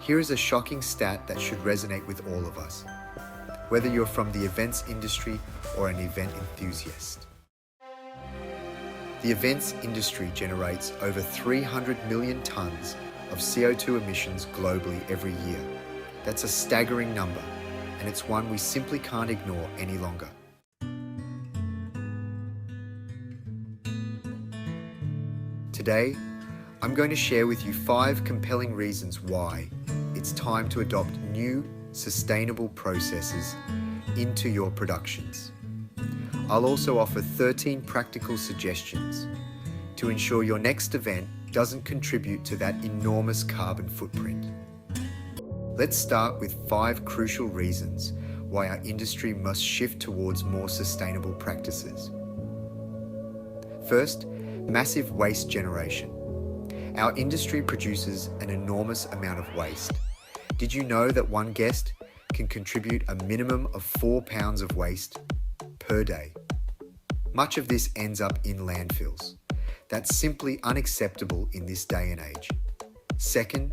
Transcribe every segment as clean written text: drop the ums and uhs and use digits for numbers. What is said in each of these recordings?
Here is a shocking stat that should resonate with all of us, whether you're from the events industry or an event enthusiast. The events industry generates over 300 million tons of CO2 emissions globally every year. That's a staggering number, and it's one we simply can't ignore any longer. Today, I'm going to share with you 5 compelling reasons why it's time to adopt new, sustainable processes into your productions. I'll also offer 13 practical suggestions to ensure your next event doesn't contribute to that enormous carbon footprint. Let's start with 5 crucial reasons why our industry must shift towards more sustainable practices. First, massive waste generation. Our industry produces an enormous amount of waste. Did you know that one guest can contribute a minimum of 4 pounds of waste per day? Much of this ends up in landfills. That's simply unacceptable in this day and age. Second,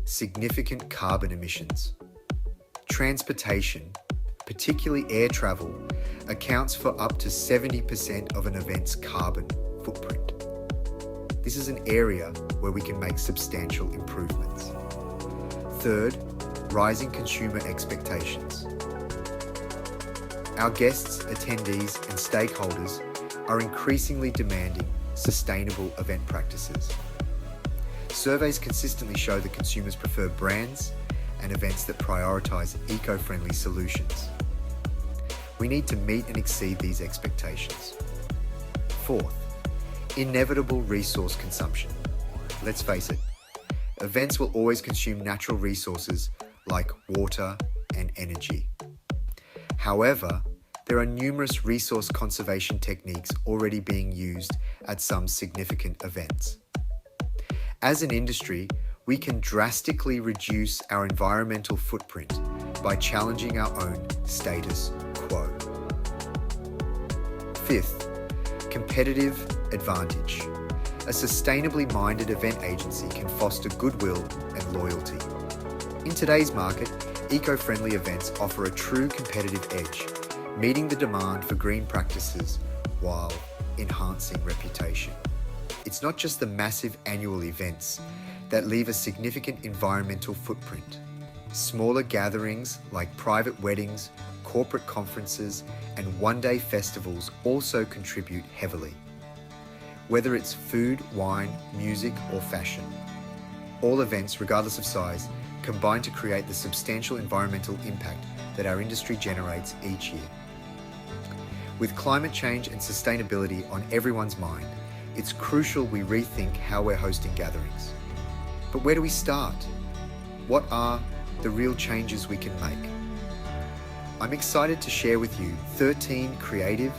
significant carbon emissions. Transportation, particularly air travel, accounts for up to 70% of an event's carbon footprint. This is an area where we can make substantial improvements. Third, rising consumer expectations. Our guests, attendees, and stakeholders are increasingly demanding sustainable event practices. Surveys consistently show that consumers prefer brands and events that prioritize eco-friendly solutions. We need to meet and exceed these expectations. Fourth, inevitable resource consumption. Let's face it, events will always consume natural resources like water and energy. However, there are numerous resource conservation techniques already being used at some significant events. As an industry, we can drastically reduce our environmental footprint by challenging our own status quo. Fifth, competitive advantage. A sustainably minded event agency can foster goodwill and loyalty. In today's market, eco-friendly events offer a true competitive edge, meeting the demand for green practices while enhancing reputation. It's not just the massive annual events that leave a significant environmental footprint. Smaller gatherings like private weddings, corporate conferences, and one-day festivals also contribute heavily. Whether it's food, wine, music, or fashion, all events, regardless of size, combine to create the substantial environmental impact that our industry generates each year. With climate change and sustainability on everyone's mind, it's crucial we rethink how we're hosting gatherings. But where do we start? What are the real changes we can make? I'm excited to share with you 13 creative,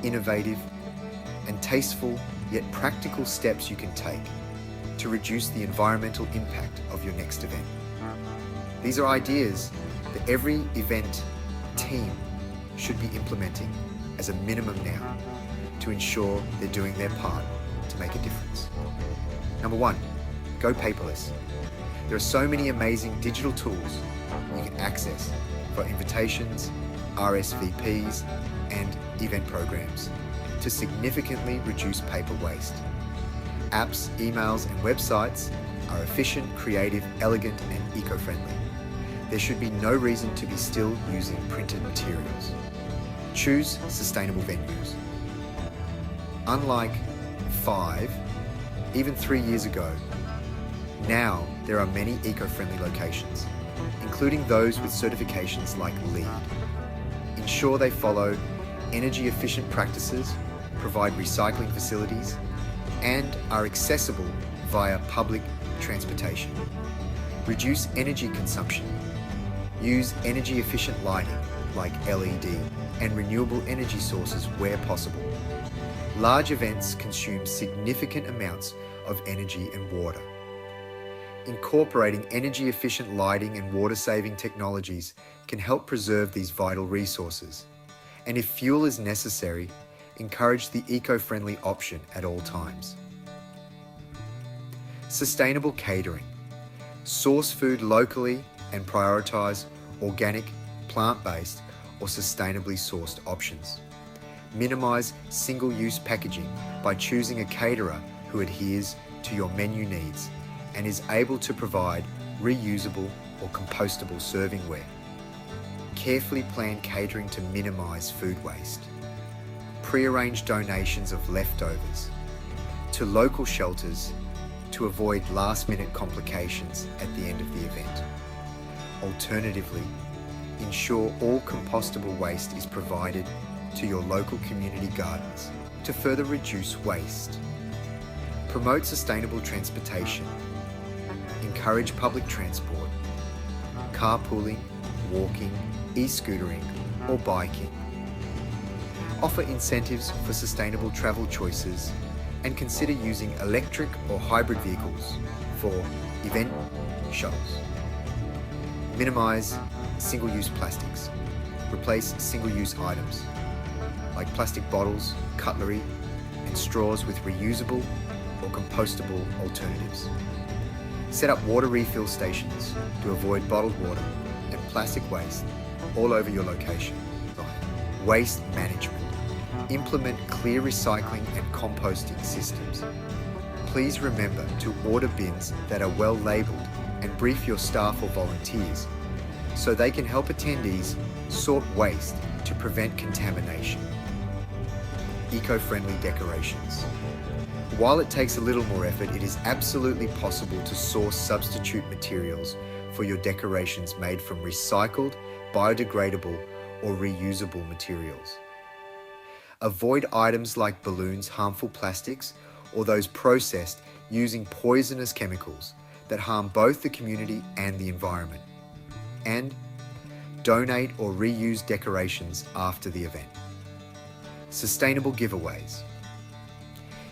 innovative, and tasteful yet practical steps you can take to reduce the environmental impact of your next event. These are ideas that every event team should be implementing as a minimum now to ensure they're doing their part to make a difference. Number 1, go paperless. There are so many amazing digital tools you can access for invitations, RSVPs, and event programs to significantly reduce paper waste. Apps, emails, and websites are efficient, creative, elegant, and eco-friendly. There should be no reason to be still using printed materials. Choose sustainable venues. Unlike 5, even 3 years ago, now there are many eco-friendly locations, including those with certifications like LEED. Ensure they follow energy-efficient practices, provide recycling facilities, and are accessible via public transportation. Reduce energy consumption. Use energy-efficient lighting like LED and renewable energy sources where possible. Large events consume significant amounts of energy and water. Incorporating energy-efficient lighting and water-saving technologies can help preserve these vital resources. And if fuel is necessary, encourage the eco-friendly option at all times. Sustainable catering. Source food locally and prioritize organic, plant-based, or sustainably sourced options. Minimize single-use packaging by choosing a caterer who adheres to your menu needs and is able to provide reusable or compostable servingware. Carefully plan catering to minimize food waste. Pre-arrange donations of leftovers to local shelters to avoid last-minute complications at the end of the event. Alternatively, ensure all compostable waste is provided to your local community gardens to further reduce waste. Promote sustainable transportation. Encourage public transport, carpooling, walking, e-scootering, or biking. Offer incentives for sustainable travel choices and consider using electric or hybrid vehicles for event shuttles. Minimize single-use plastics. Replace single-use items like plastic bottles, cutlery, and straws with reusable or compostable alternatives. Set up water refill stations to avoid bottled water and plastic waste all over your location. Waste management. Implement clear recycling and composting systems. Please remember to order bins that are well labelled and brief your staff or volunteers so they can help attendees sort waste to prevent contamination. Eco-friendly decorations. While it takes a little more effort, it is absolutely possible to source substitute materials for your decorations made from recycled, biodegradable, or reusable materials. Avoid items like balloons, harmful plastics, or those processed using poisonous chemicals that harm both the community and the environment. And donate or reuse decorations after the event. Sustainable giveaways.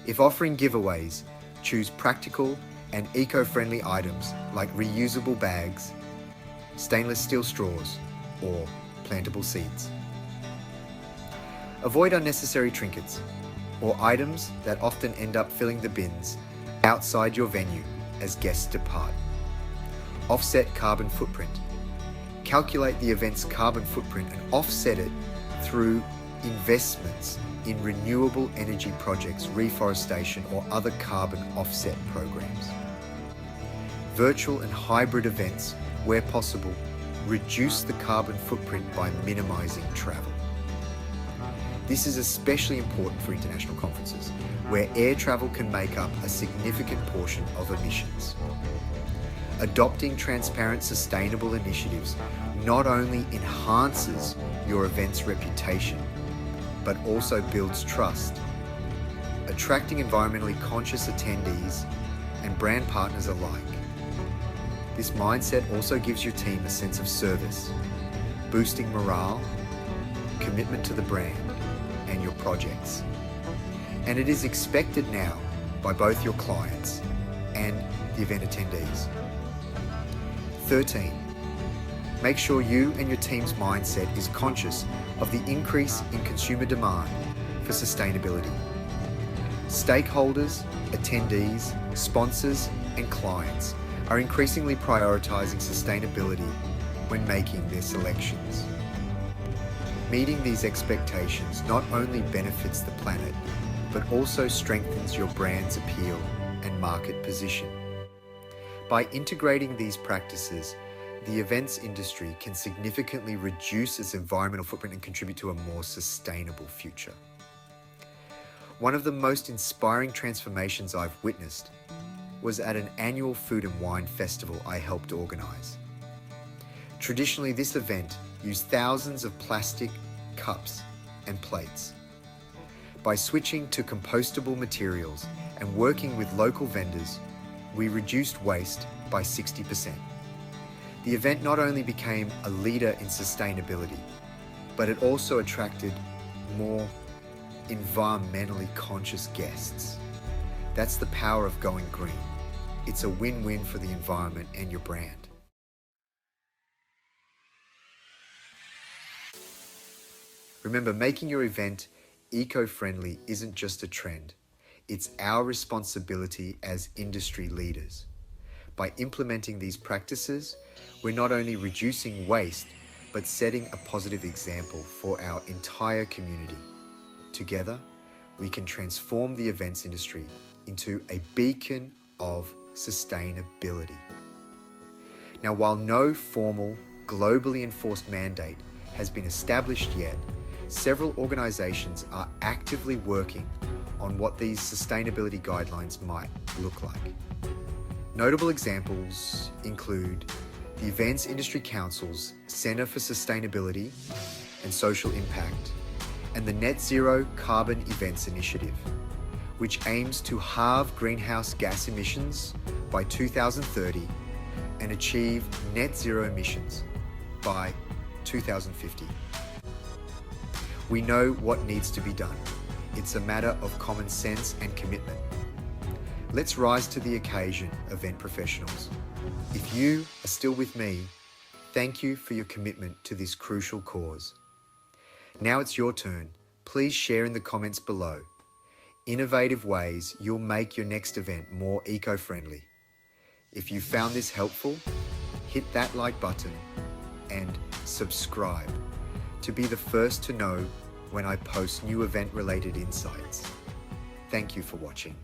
If offering giveaways, choose practical and eco-friendly items like reusable bags, stainless steel straws, or plantable seeds. Avoid unnecessary trinkets or items that often end up filling the bins outside your venue as guests depart. Offset carbon footprint. Calculate the event's carbon footprint and offset it through investments in renewable energy projects, reforestation, or other carbon offset programs. Virtual and hybrid events, where possible, reduce the carbon footprint by minimizing travel. This is especially important for international conferences, where air travel can make up a significant portion of emissions. Adopting transparent, sustainable initiatives not only enhances your event's reputation, but also builds trust. Attracting environmentally conscious attendees and brand partners alike. This mindset also gives your team a sense of service, boosting morale, commitment to the brand, and your projects. And it is expected now by both your clients and the event attendees. 13. Make sure you and your team's mindset is conscious of the increase in consumer demand for sustainability. Stakeholders, attendees, sponsors, and clients are increasingly prioritizing sustainability when making their selections. Meeting these expectations not only benefits the planet, but also strengthens your brand's appeal and market position. By integrating these practices, the events industry can significantly reduce its environmental footprint and contribute to a more sustainable future. One of the most inspiring transformations I've witnessed was at an annual food and wine festival I helped organize. Traditionally, this event used thousands of plastic cups and plates. By switching to compostable materials and working with local vendors, we reduced waste by 60%. The event not only became a leader in sustainability, but it also attracted more environmentally conscious guests. That's the power of going green. It's a win-win for the environment and your brand. Remember, making your event eco-friendly isn't just a trend. It's our responsibility as industry leaders. By implementing these practices, we're not only reducing waste, but setting a positive example for our entire community. Together, we can transform the events industry into a beacon of sustainability. Now, while no formal, globally enforced mandate has been established yet, several organizations are actively working on what these sustainability guidelines might look like. Notable examples include the Events Industry Council's Center for Sustainability and Social Impact and the Net Zero Carbon Events Initiative, which aims to halve greenhouse gas emissions by 2030 and achieve net zero emissions by 2050. We know what needs to be done. It's a matter of common sense and commitment. Let's rise to the occasion, event professionals. If you are still with me, thank you for your commitment to this crucial cause. Now it's your turn. Please share in the comments below innovative ways you'll make your next event more eco-friendly. If you found this helpful, hit that like button and subscribe to be the first to know when I post new event-related insights. Thank you for watching.